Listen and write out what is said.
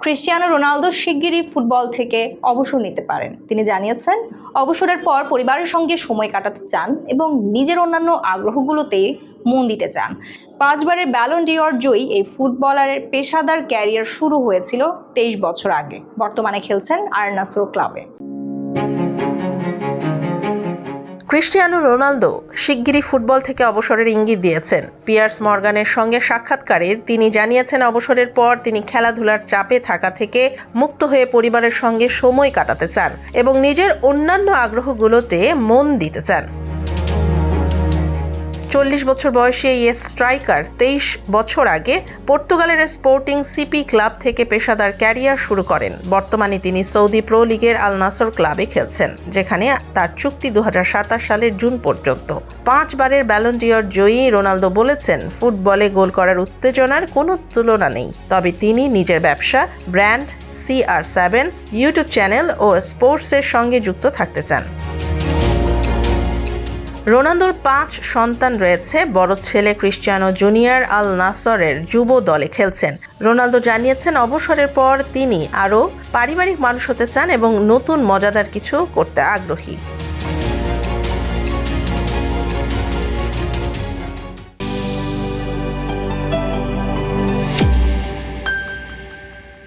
Cristiano Ronaldo শিগগিরই football থেকে অবসর নিতে পারেন। তিনি জানিয়েছেন, অবসরের পর পরিবারের সঙ্গে সময় কাটাতে চান এবং নিজের অন্যান্য আগ্রহগুলোতে মন দিতে চান। 5 বারের ব্যালন ডি'অর জয়ী এই ফুটবলারের পেশাদার ক্যারিয়ার শুরু হয়েছিল 23 বছর আগে। বর্তমানে খেলছেন আল নাসর ক্লাবে। ক্রিস্টিয়ানো রোনালদো শিগগিরই ফুটবল থেকে অবসরের ইঙ্গিত দিয়েছেন। পিয়ার্স মর্গানের সঙ্গে সাক্ষাৎকারে তিনি জানিয়েছেন, অবসরের পর তিনি খেলাধুলার চাপে থাকা থেকে মুক্ত হয়ে পরিবারের সঙ্গে সময় কাটাতে চান এবং নিজের অন্যান্য আগ্রহগুলোতে মন দিতে চান। 40 বছর বয়সী এই স্ট্রাইকার 23 বছর আগে পর্তুগালের স্পোর্টিং সিপি ক্লাব থেকে পেশাদার ক্যারিয়ার শুরু করেন। বর্তমানে তিনি সৌদি প্রো লিগের আল নাসর ক্লাবে খেলছেন, যেখানে তার চুক্তি 2027 সালের জুন পর্যন্ত। 5 বারের ব্যালন ডি'অর জয়ী রোনালদো বলেছেন, ফুটবলে গোল করার উত্তেজনার কোনো তুলনা নেই, তবে তিনি নিজের ব্যবসা, ব্র্যান্ড CR7, ইউটিউব চ্যানেল ও স্পোর্টসের সঙ্গে যুক্ত থাকতে চান। রোনালদোর 5 সন্তান রয়েছে। বড় ছেলে ক্রিস্টিয়ানো জুনিয়র আল নাসরের যুব দলে খেলছেন। রোনালদো জানিয়েছেন, অবসরের পর তিনি আরও পারিবারিক মানুষ হতে চান এবং নতুন মজাদার কিছু করতে আগ্রহী।